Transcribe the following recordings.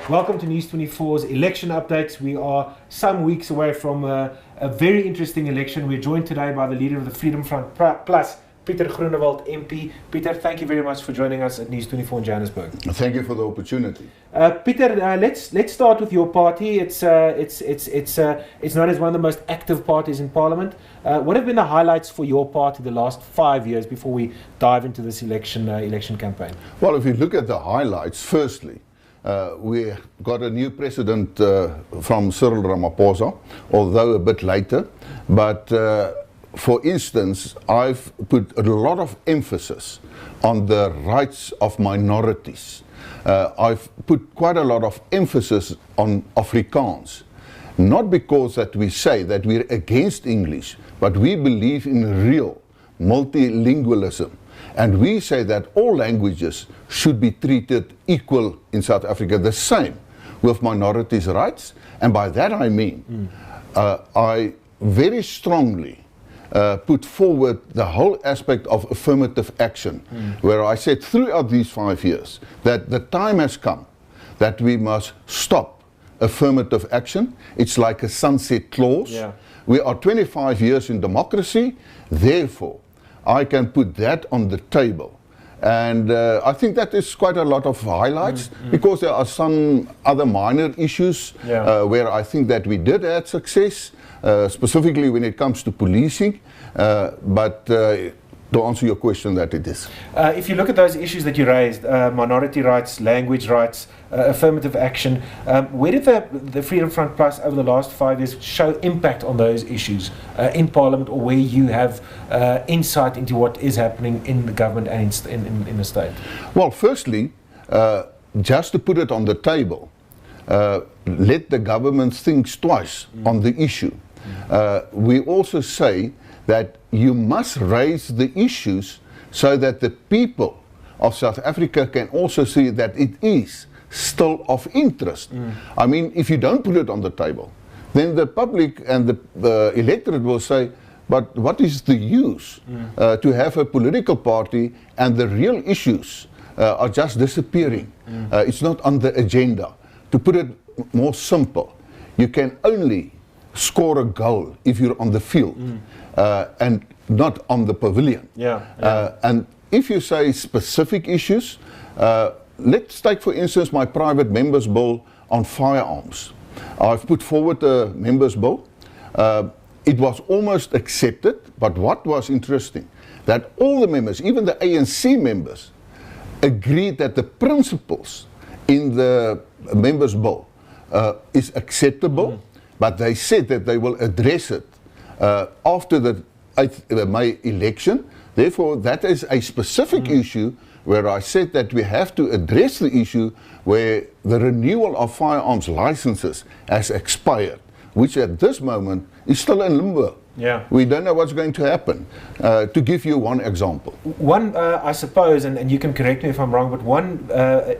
Welcome to News 24's election updates. We are some weeks away from a very interesting election. We're joined today by the leader of the Freedom Front Plus, Pieter Groenewald, MP. Pieter, thank you very much for joining us at News 24 in Johannesburg. Thank you for the opportunity. Pieter, let's start with your party. It's known as one of the most active parties in Parliament. What have been the highlights for your party the last 5 years before we dive into this election campaign? Well, if you look at the highlights, firstly, we got a new president from Cyril Ramaphosa, although a bit later. But for instance, I've put a lot of emphasis on the rights of minorities. I've put quite a lot of emphasis on Afrikaans. Not because that we say that we're against English, but we believe in real multilingualism. And we say that all languages should be treated equal in South Africa, the same with minorities' rights. And by that I mean, I very strongly put forward the whole aspect of affirmative action, where I said throughout these 5 years that the time has come that we must stop affirmative action. It's like a sunset clause. Yeah. We are 25 years in democracy, therefore I can put that on the table. And I think that is quite a lot of highlights, because there are some other minor issues where I think that we did have success, specifically when it comes to policing. But to answer your question, that it is. If you look at those issues that you raised, minority rights, language rights, affirmative action, where did the Freedom Front Plus over the last 5 years show impact on those issues in Parliament, or where you have insight into what is happening in the government and in the state? Well, firstly, just to put it on the table, let the government think twice on the issue. We also say that you must raise the issues so that the people of South Africa can also see that it is still of interest. I mean, if you don't put it on the table, then the public and the electorate will say, but what is the use to have a political party and the real issues are just disappearing? It's not on the agenda. To put it more simple, you can only score a goal if you're on the field and not on the pavilion. And if you say specific issues, let's take for instance my private members bill on firearms. I've put forward a members bill. It was almost accepted, but what was interesting, that all the members, even the ANC members, agreed that the principles in the members bill is acceptable. But they said that they will address it after the 8th May election. Therefore, that is a specific issue where I said that we have to address the issue where the renewal of firearms licenses has expired, which at this moment is still in limbo. We don't know what's going to happen. To give you one example. One, I suppose, and you can correct me if I'm wrong, but one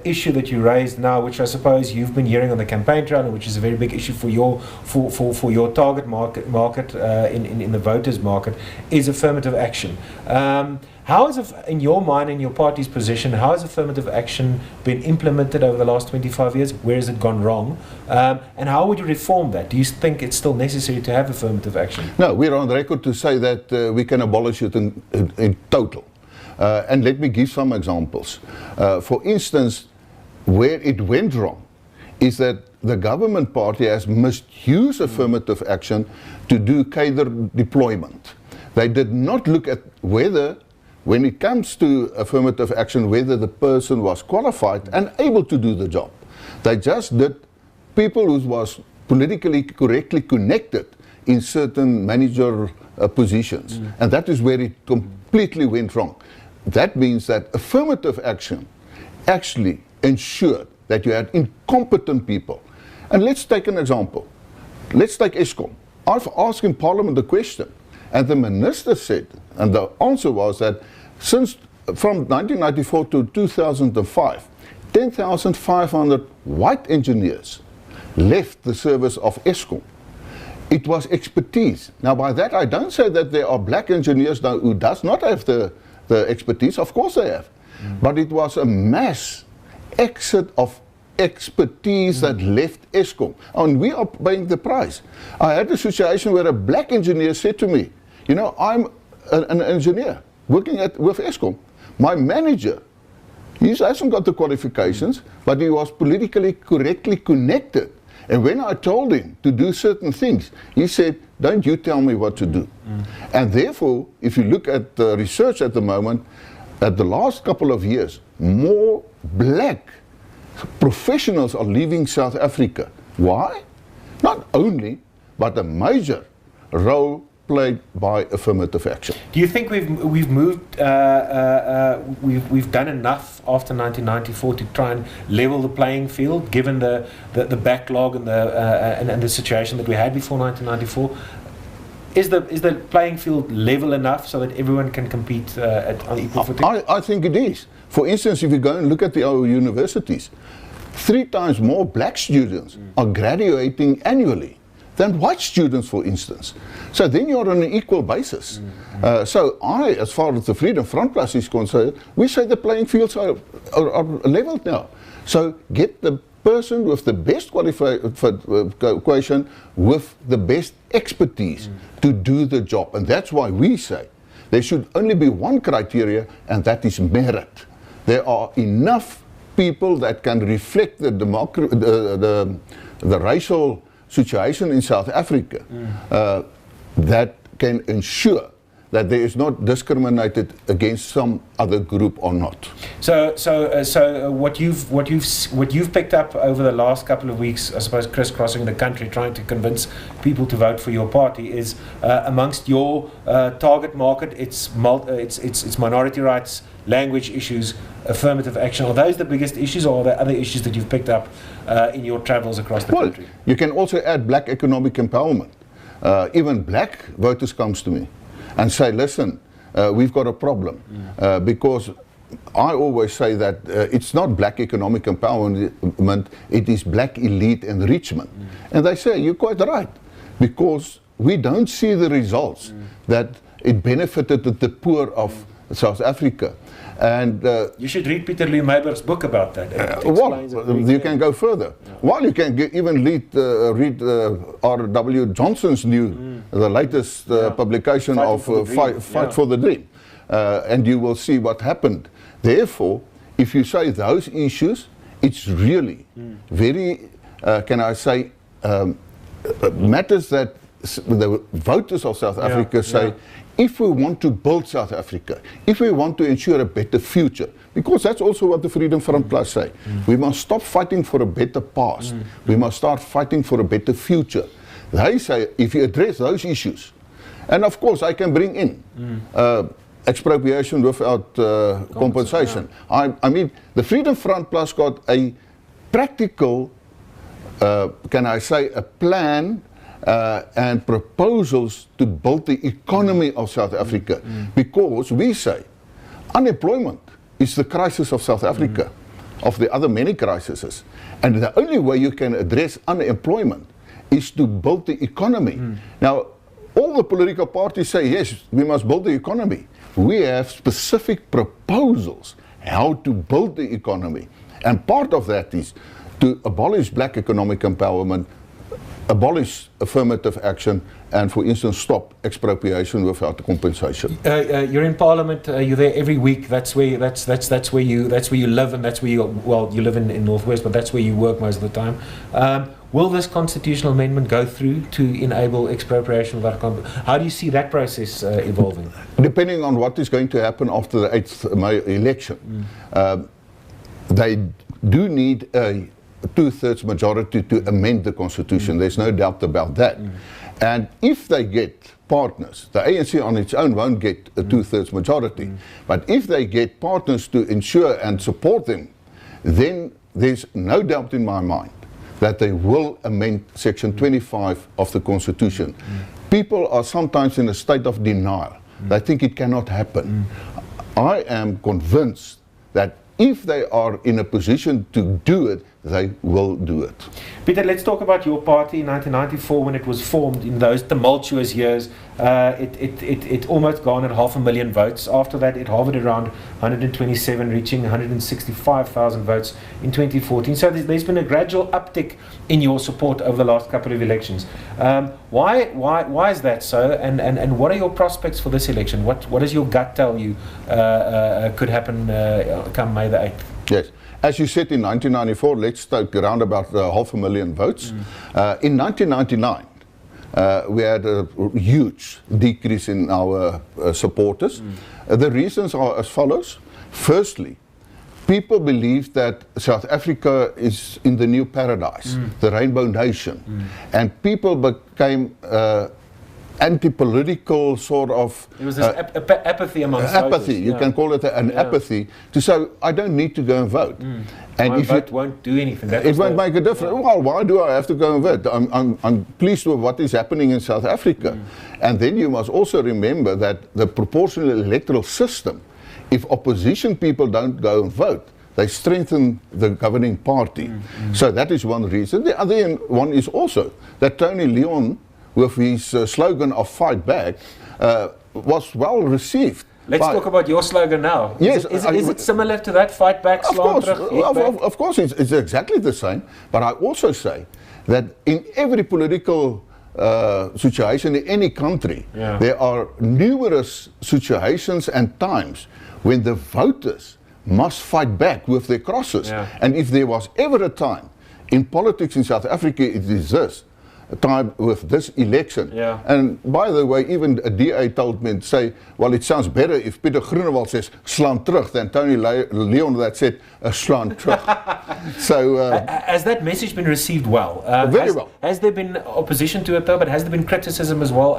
issue that you raised now, which I suppose you've been hearing on the campaign trail, and which is a very big issue for your target market in the voters market, is affirmative action. How has, in your mind, in your party's position, how has affirmative action been implemented over the last 25 years? Where has it gone wrong? And how would you reform that? Do you think it's still necessary to have affirmative action? No, we're on record to say that we can abolish it in total. And let me give some examples. For instance, where it went wrong is that the government party has misused affirmative action to do cadre deployment. They did not look at whether, when it comes to affirmative action, whether the person was qualified and able to do the job. They just did people who was politically correctly connected in certain manager positions. And that is where it completely went wrong. That means that affirmative action actually ensured that you had incompetent people. And let's take an example. Let's take Eskom. I've asked in Parliament the question, and the minister said, and the answer was that since from 1994 to 2005, 10,500 white engineers left the service of Eskom. It was expertise. Now by that I don't say that there are black engineers now who does not have the expertise. Of course they have. But it was a mass exit of expertise that left Eskom. And we are paying the price. I had a situation where a black engineer said to me, you know, I'm an engineer working with Eskom. My manager, he hasn't got the qualifications, but he was politically correctly connected. And when I told him to do certain things, he said, don't you tell me what to do. And therefore, if you look at the research at the moment, at the last couple of years, more black professionals are leaving South Africa. Why? Not only, but a major role played by affirmative action. Do you think we've moved, we've done enough after 1994 to try and level the playing field, given the backlog and the situation that we had before 1994? Is the playing field level enough so that everyone can compete on equal footing? I think it is. For instance, if you go and look at our universities, 3 times more black students are graduating annually than white students, for instance. So then you're on an equal basis. So as far as the Freedom Front Plus is concerned, we say the playing fields are leveled now. So get the person with the best qualification with the best expertise to do the job. And that's why we say there should only be one criteria, and that is merit. There are enough people that can reflect the racial situation in South Africa that can ensure that there is not discriminated against some other group or not. So what you've picked up over the last couple of weeks, I suppose, crisscrossing the country, trying to convince people to vote for your party, is amongst your target market, it's minority rights, language issues, affirmative action. Are those the biggest issues, or are there other issues that you've picked up in your travels across the country? You can also add black economic empowerment. Even black voters comes to me and say, listen, we've got a problem. Because I always say that it's not black economic empowerment, it is black elite enrichment. And they say, you're quite right, because we don't see the results that it benefited the poor of South Africa. And you should read Peter Lee Meiberg's book about that. You can go further. Well, you can even read R.W. Johnson's the latest publication of Fight for the Dream. And you will see what happened. Therefore, if you say those issues, it's really very, can I say, matters that the voters of South Africa say, if we want to build South Africa, if we want to ensure a better future, because that's also what the Freedom Front Plus say, we must stop fighting for a better past, we must start fighting for a better future. They say, if you address those issues, and of course I can bring in expropriation without compensation. I mean, the Freedom Front Plus got a practical, can I say, a plan and proposals to build the economy of South Africa, because we say unemployment is the crisis of South Africa, of the other many crises, and the only way you can address unemployment is to build the economy. Now, all the political parties say, yes, we must build the economy. We have specific proposals how to build the economy, and part of that is to abolish black economic empowerment, abolish affirmative action, and, for instance, stop expropriation without compensation. You're in Parliament. You're there every week. That's where you live, and that's where you live in Northwest, but that's where you work most of the time. Will this constitutional amendment go through to enable expropriation without compensation? How do you see that process evolving? Depending on what is going to happen after the 8th May election, they do need a 2/3 majority to amend the constitution. There's no doubt about that. And if they get partners, the ANC on its own won't get a 2/3 majority, but if they get partners to ensure and support them, then there's no doubt in my mind that they will amend Section 25 of the Constitution. People are sometimes in a state of denial. They think it cannot happen. I am convinced that if they are in a position to do it, they will do it. Peter, let's talk about your party in 1994 when it was formed. In those tumultuous years, it almost garnered 500,000 votes. After that, it hovered around 127, reaching 165,000 votes in 2014. So there's been a gradual uptick in your support over the last couple of elections. Why is that so? And what are your prospects for this election? What does your gut tell you could happen come May the 8th? Yes. As you said, in 1994, let's take around about 500,000 votes. In 1999, we had a huge decrease in our supporters. The reasons are as follows. Firstly, people believed that South Africa is in the new paradise, the Rainbow Nation, and people became anti-political sort of... It was this apathy amongst voters. Apathy, you can call it an apathy, to say, I don't need to go and vote. And if it won't do anything. It won't make a difference. Well, why do I have to go and vote? I'm pleased with what is happening in South Africa. And then you must also remember that the proportional electoral system, if opposition people don't go and vote, they strengthen the governing party. So that is one reason. The other one is also that Tony Leon, with his slogan of Fight Back, was well received. Let's talk about your slogan now. Yes, is it similar to that? Fight back, slaan terug, of course, it's exactly the same. But I also say that in every political situation in any country, there are numerous situations and times when the voters must fight back with their crosses. And if there was ever a time in politics in South Africa, it is this time with this election. And by the way, even a DA told me to say, well, it sounds better if Peter Groenewald says slaan terug than Tony Leon that said slaan terug. So has that message been received well? Very well. Has there been opposition to it though? But has there been criticism as well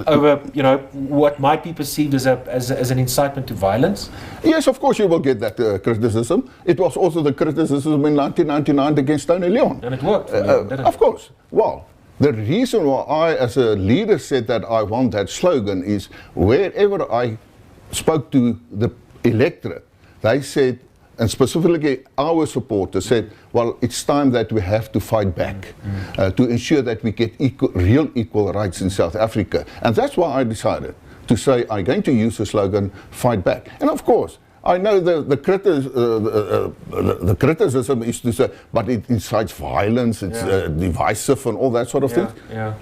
over what might be perceived as an incitement to violence? Yes, of course you will get that criticism. It was also the criticism in 1999 against Tony Leon. And it worked for Leon, didn't it? Of course. Well, the reason why I, as a leader, said that I want that slogan is wherever I spoke to the electorate, they said, and specifically our supporters said, well, it's time that we have to fight back to ensure that we get real equal rights in South Africa. And that's why I decided to say I'm going to use the slogan, Fight Back. And of course, I know the criticism is to say, but it incites violence, it's divisive and all that sort of thing.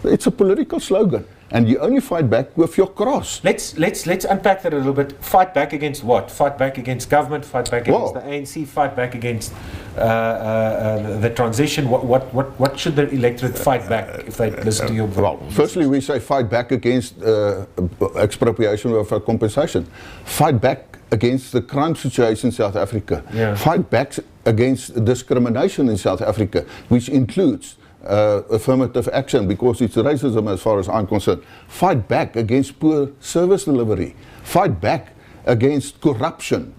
It's a political slogan, and you only fight back with your cross. Let's unpack that a little bit. Fight back against what? Fight back against government, fight back against the ANC, fight back against the transition. What should the electorate fight back if they listen to your voice? Well, firstly, we say fight back against expropriation of compensation. Fight back against the crime situation in South Africa. Fight back against discrimination in South Africa, which includes affirmative action, because it's racism as far as I'm concerned. Fight back against poor service delivery. Fight back against corruption.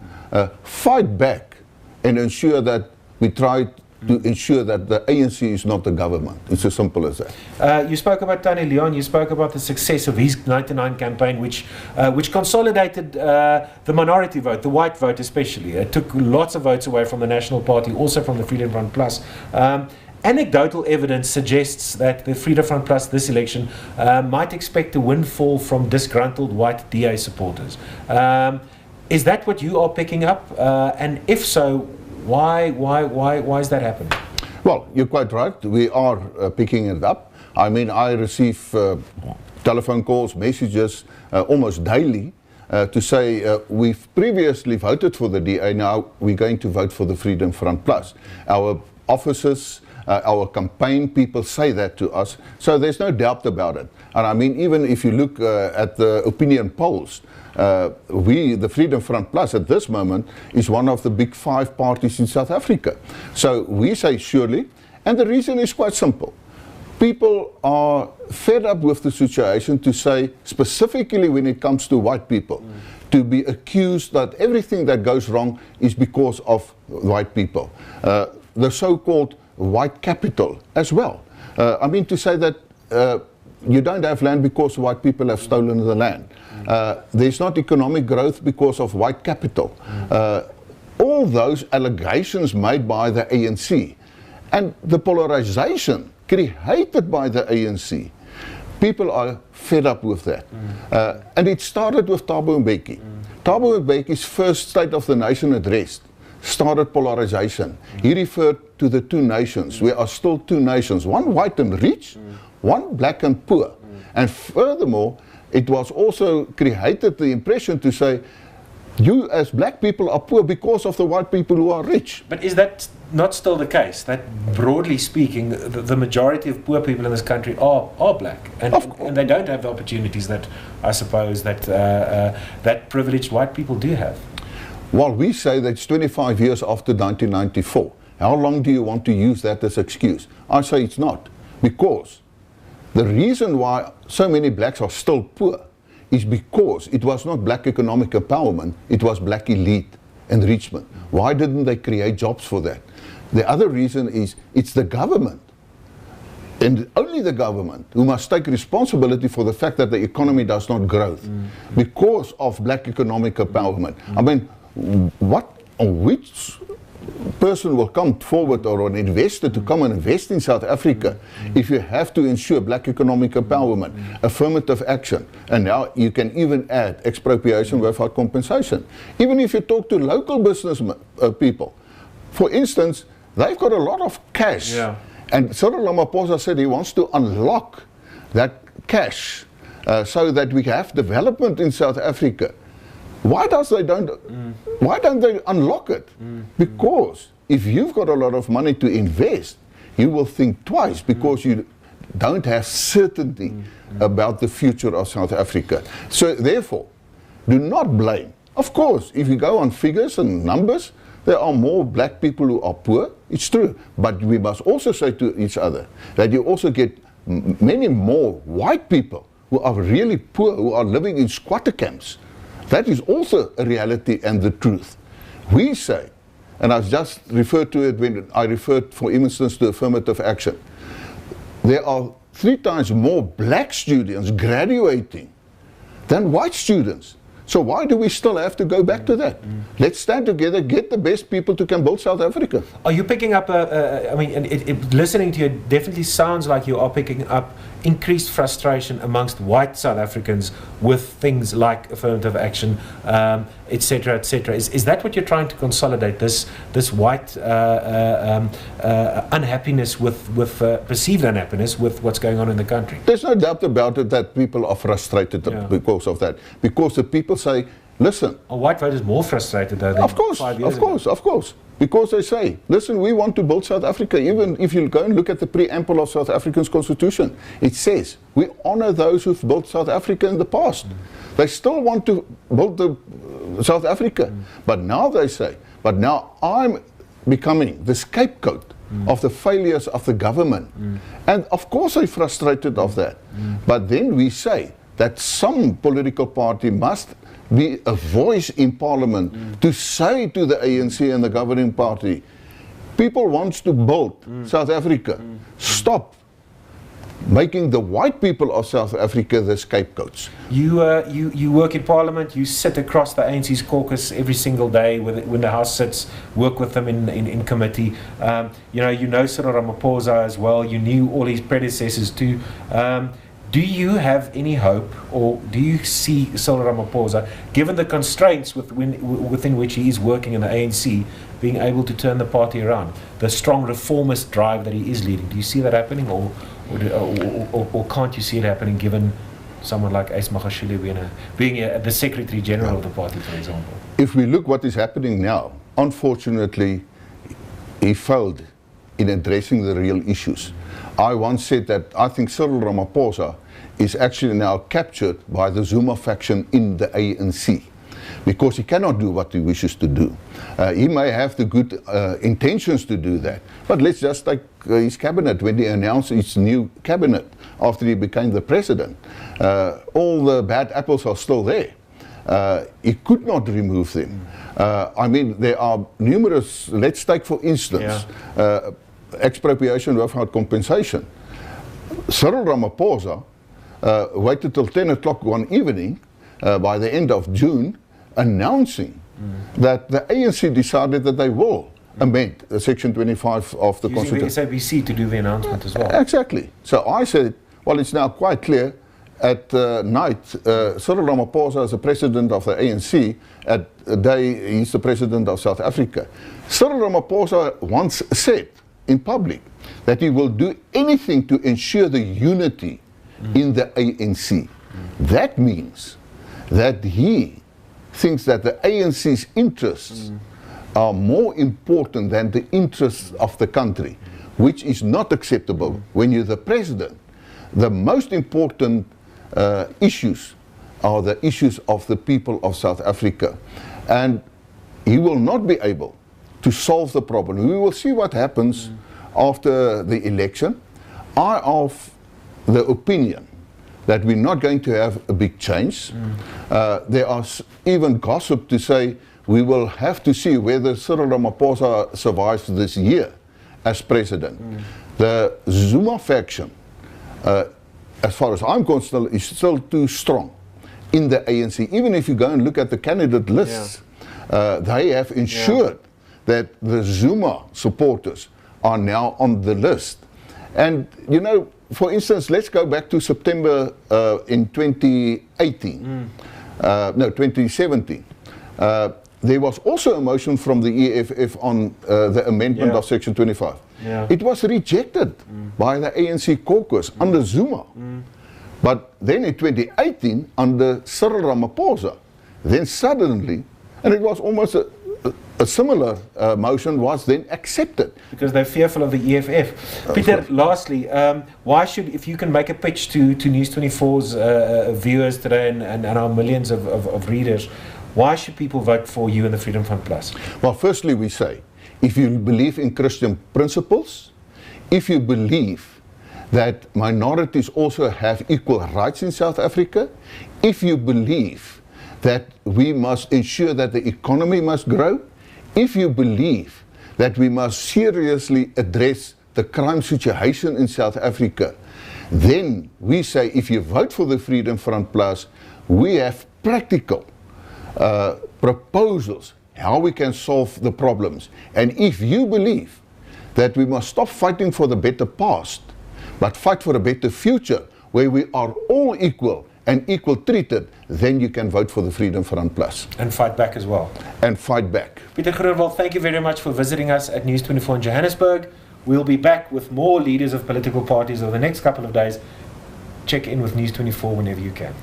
Fight back and ensure that we try to ensure that the ANC is not the government. It's as simple as that. You spoke about Tony Leon, you spoke about the success of his 99 campaign, which consolidated the minority vote, the white vote especially. It took lots of votes away from the National Party, also from the Freedom Front Plus. Anecdotal evidence suggests that the Freedom Front Plus this election might expect a windfall from disgruntled white DA supporters. Is that what you are picking up? And if so, why is that happening? Well, you're quite right. We are picking it up. I mean, I receive telephone calls, messages almost daily to say we've previously voted for the DA, now we're going to vote for the Freedom Front Plus. Our officers, our campaign people say that to us, so there's no doubt about it. And I mean, even if you look at the opinion polls, the Freedom Front Plus at this moment is one of the big 5 parties in South Africa. So we say surely, and the reason is quite simple. People are fed up with the situation, to say, specifically when it comes to white people, to be accused that everything that goes wrong is because of white people. The so-called white capital as well. I mean, to say that you don't have land because white people have stolen the land. There's not economic growth because of white capital. all those allegations made by the ANC and the polarization created by the ANC, people are fed up with that. And it started with Thabo Mbeki. Thabo Mbeki's first State of the Nation address started polarization. He referred to the two nations. We are still two nations, one white and rich, one black and poor. And furthermore, it was also created the impression to say, you as black people are poor because of the white people who are rich. But is that not still the case? That broadly speaking, the majority of poor people in this country are black, and they don't have the opportunities that I suppose that that privileged white people do have. Well, we say that it's 25 years after 1994. How long do you want to use that as excuse? I say it's not, because the reason why so many blacks are still poor is because it was not black economic empowerment, it was black elite enrichment. Why didn't they create jobs for that? The other reason is it's the government, and only the government, who must take responsibility for the fact that the economy does not grow because of black economic empowerment. I mean, which person will come forward, or an investor to come and invest in South Africa if you have to ensure black economic empowerment, affirmative action, and now you can even add expropriation without compensation. Even if you talk to local business people, for instance, they've got a lot of cash, and Cyril Ramaphosa said he wants to unlock that cash so that we have development in South Africa. Why don't they unlock it? Because if you've got a lot of money to invest, you will think twice, because you don't have certainty about the future of South Africa. So therefore, do not blame. Of course, if you go on figures and numbers, there are more black people who are poor. It's true. But we must also say to each other that you also get many more white people who are really poor, who are living in squatter camps. That is also a reality and the truth. We say, and I just referred to it when I referred, for instance, to affirmative action, there are 3 times more black students graduating than white students. So why do we still have to go back to that? Let's stand together, get the best people to come build South Africa. Are you picking up, I mean, listening to you, it definitely sounds like you are picking up increased frustration amongst white South Africans with things like affirmative action, etc., etc. Is that what you're trying to consolidate, this white unhappiness with perceived unhappiness with what's going on in the country? There's no doubt about it that people are frustrated because of that. Because the people say, listen. Are white voters more frustrated though than 5 years ago? Of course. Because they say, listen, we want to build South Africa. Even if you go and look at the preamble of South Africa's constitution, it says, we honor those who've built South Africa in the past. They still want to build South Africa. But now they say, but now I'm becoming the scapegoat of the failures of the government. And of course they're frustrated of that. But then we say that some political party must be a voice in Parliament to say to the ANC and the governing party, people want to build South Africa. Stop making the white people of South Africa the scapegoats. You work in Parliament, you sit across the ANC's caucus every single day when the House sits, work with them in committee. You know Cyril Ramaphosa as well, you knew all his predecessors too. Do you have any hope, or do you see Cyril Ramaphosa, given the constraints within which he is working in the ANC, being able to turn the party around? The strong reformist drive that he is leading, do you see that happening, or can't you see it happening, given someone like Ace Magashule being the Secretary General of the party, for example? If we look what is happening now, unfortunately, he failed in addressing the real issues. I once said that I think Cyril Ramaphosa is actually now captured by the Zuma faction in the ANC, because he cannot do what he wishes to do. He may have the good intentions to do that, but let's just take his cabinet. When he announced his new cabinet after he became the president, all the bad apples are still there. He could not remove them. I mean, there are numerous, let's take for instance, expropriation without compensation. Cyril Ramaphosa waited till 10 o'clock one evening by the end of June, announcing that the ANC decided that they will amend Section 25 of the Using Constitution. the SABC to do the announcement as well. Exactly. So I said, well, it's now quite clear. At night, Cyril Ramaphosa is the president of the ANC. At day, he's the president of South Africa. Cyril Ramaphosa once said in public that he will do anything to ensure the unity in the ANC. That means that he thinks that the ANC's interests are more important than the interests of the country, which is not acceptable when you're the president. The most important issues are the issues of the people of South Africa. And he will not be able to solve the problem. We will see what happens after the election. I have the opinion that we're not going to have a big change. There are even gossip to say we will have to see whether Cyril Ramaphosa survives this year as president. The Zuma faction, as far as I'm concerned, is still too strong in the ANC. Even if you go and look at the candidate lists, they have ensured that the Zuma supporters are now on the list. And, you know, for instance, let's go back to September in 2018, no, 2017. There was also a motion from the EFF on the amendment of Section 25. It was rejected by the ANC caucus under Zuma. But then in 2018, under Cyril Ramaphosa, then suddenly, and it was almost a similar motion was then accepted. Because they're fearful of the EFF. Peter, lastly, why should, if you can make a pitch to News 24's viewers today and our millions of readers, why should people vote for you and the Freedom Front Plus? Well, firstly, we say, if you believe in Christian principles, if you believe that minorities also have equal rights in South Africa, if you believe that we must ensure that the economy must grow, if you believe that we must seriously address the crime situation in South Africa, then we say if you vote for the Freedom Front Plus, we have practical proposals how we can solve the problems. And if you believe that we must stop fighting for the better past, but fight for a better future where we are all equal and equal treated, then you can vote for the Freedom Front Plus. And fight back as well. And fight back. Peter Groenewald, thank you very much for visiting us at News 24 in Johannesburg. We'll be back with more leaders of political parties over the next couple of days. Check in with News 24 whenever you can.